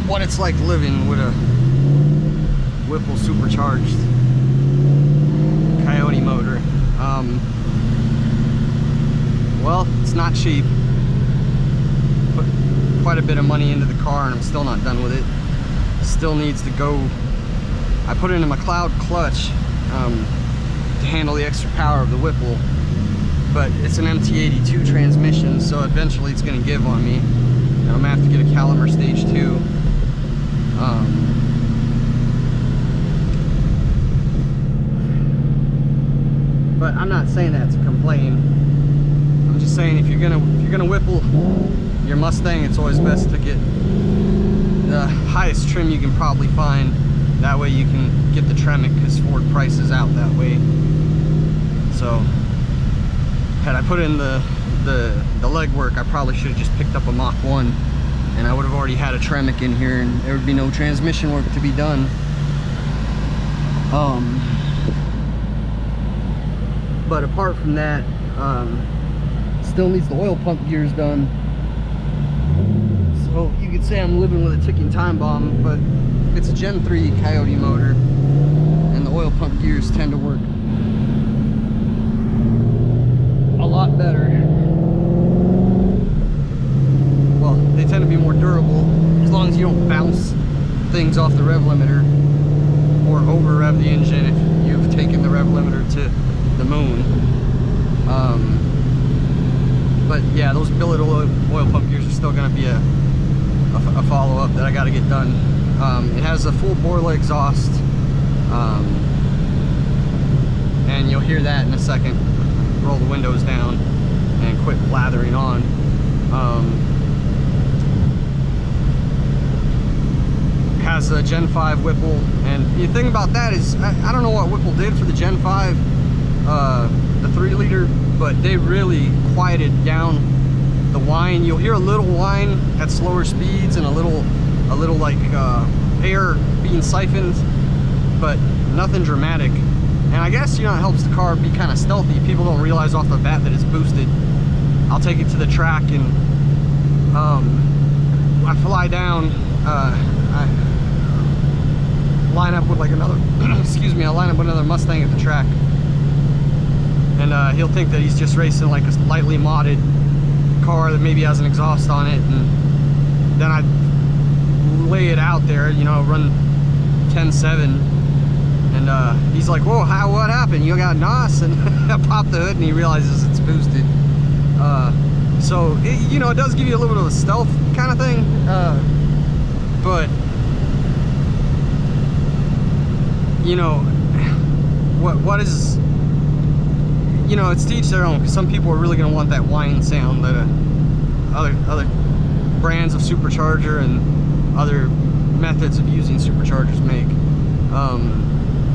what it's like living with a Whipple supercharged Coyote motor. Well, it's not cheap. Put quite a bit of money into the car and I'm still not done with it. Still needs to go. I put it in a McLeod clutch to handle the extra power of the Whipple, but it's an MT82 transmission, so eventually it's going to give on me, and I'm going to have to get a Caliber Stage 2. But I'm not saying that to complain. I'm just saying if you're gonna Whipple your Mustang, it's always best to get the highest trim you can probably find. That way you can get the Tremec, because Ford prices out that way. So had I put in the legwork, I probably should have just picked up a Mach 1, and I would have already had a Tremec in here, and there would be no transmission work to be done. But apart from that, still needs the oil pump gears done. So you could say I'm living with a ticking time bomb, but it's a Gen 3 Coyote motor, and the oil pump gears tend to work a lot better. Well, they tend to be more durable, as long as you don't bounce things off the rev limiter or over rev the engine if you've taken the rev limiter to the moon. But yeah, those billet oil pump gears are still going to be a follow-up that I got to get done. It has a full bore exhaust, and you'll hear that in a second. Roll the windows down and quit blathering on. Has a Gen 5 Whipple, and the thing about that is I don't know what Whipple did for the Gen 5, the 3-liter, but they really quieted down the whine. You'll hear a little whine at slower speeds and a little like air being siphoned, but nothing dramatic. And I guess, you know, it helps the car be kind of stealthy. People don't realize off the bat that it's boosted. I'll take it to the track, and I fly down, I line up with like another excuse me, I'll line up with another Mustang at the track, and he'll think that he's just racing like a lightly modded car that maybe has an exhaust on it, and then I lay it out there, you know, run 10.7, and he's like, whoa, what happened? You got NOS? And I pop the hood and he realizes it's boosted. So it, you know, it does give you a little bit of a stealth kind of thing, but you know, what is, you know, it's to each their own, because some people are really going to want that whine sound that other brands of supercharger and other methods of using superchargers make.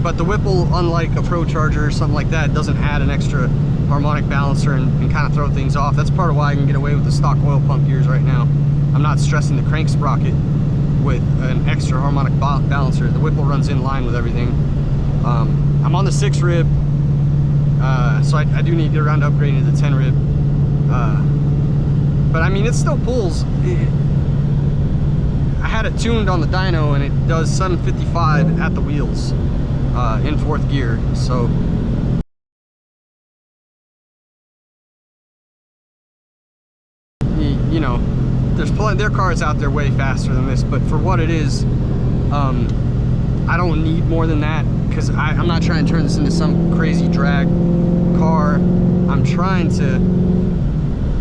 But the Whipple, unlike a Pro Charger or something like that, doesn't add an extra harmonic balancer and kind of throw things off. That's part of why I can get away with the stock oil pump gears right now. I'm not stressing the crank sprocket with an extra harmonic balancer. The Whipple runs in line with everything. I'm on the 6 rib, so I do need to get around to upgrading to the 10 rib. But I mean, it still pulls. I had it tuned on the dyno, and it does 755 at the wheels in 4th gear. So you know, there are cars out there way faster than this, but for what it is, I don't need more than that, because I'm not trying to turn this into some crazy drag car. I'm trying to,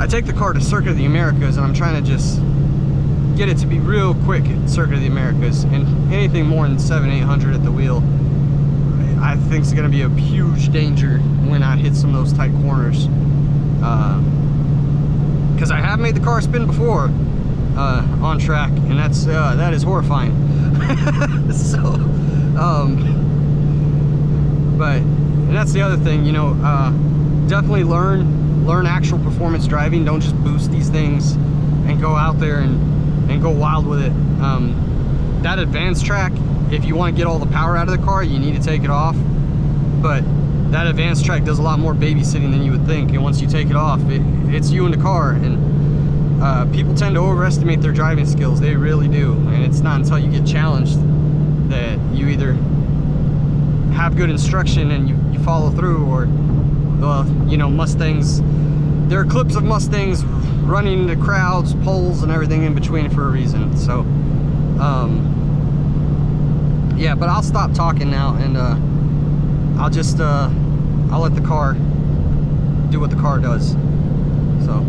I take the car to Circuit of the Americas, and I'm trying to just get it to be real quick at Circuit of the Americas, and anything more than 700-800 at the wheel, I think is going to be a huge danger when I hit some of those tight corners. Because I have made the car spin before on track, and that is horrifying. So, but that's the other thing, you know, definitely learn actual performance driving. Don't just boost these things and go out there and go wild with it. That advanced track, if you want to get all the power out of the car, you need to take it off. But that advanced track does a lot more babysitting than you would think, and once you take it off, it's you in the car. And People tend to overestimate their driving skills. They really do. And it's not until you get challenged that you either have good instruction and you follow through, or, well, you know, Mustangs, there are clips of Mustangs running into crowds, poles, and everything in between for a reason. So, yeah, but I'll stop talking now, and I'll just, I'll let the car do what the car does. So.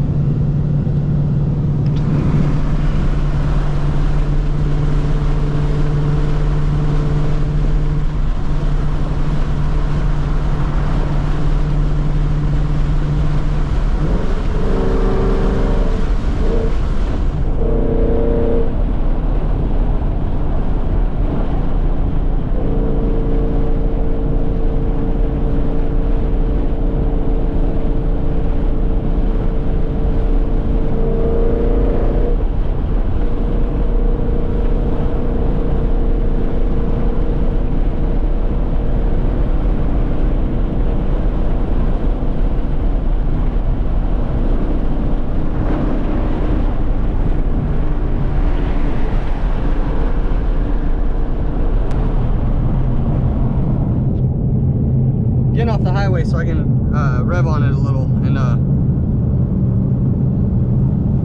Getting off the highway so I can rev on it a little and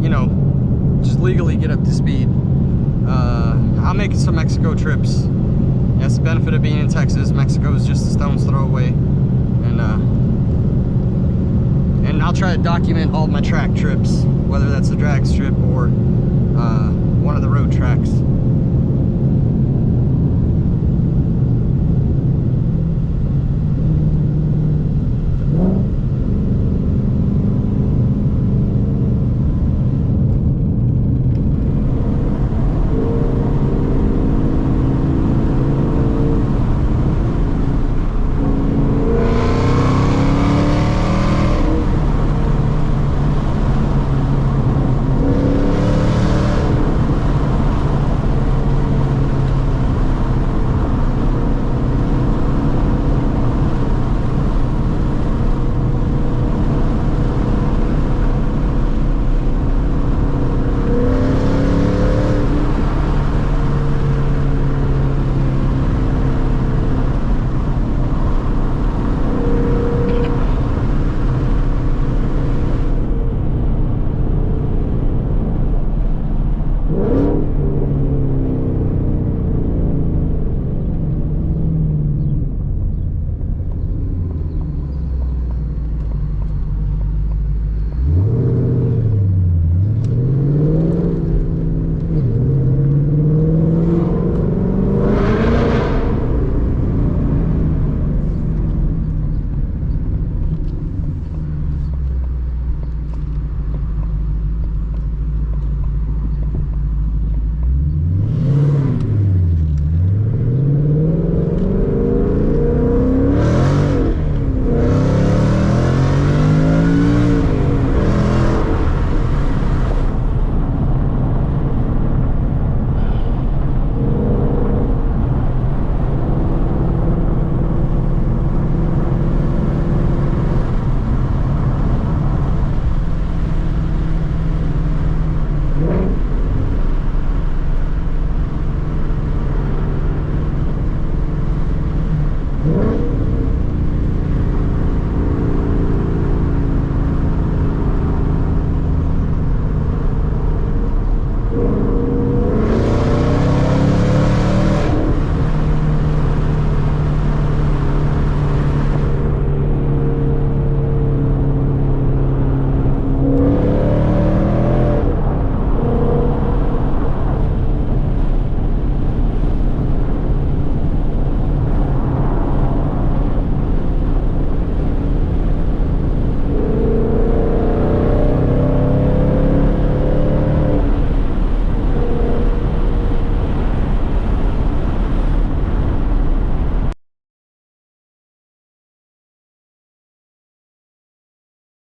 you know, just legally get up to speed. I'm making some Mexico trips. That's the benefit of being in Texas. Mexico is just a stone's throw away, and I'll try to document all my track trips, whether that's a drag strip or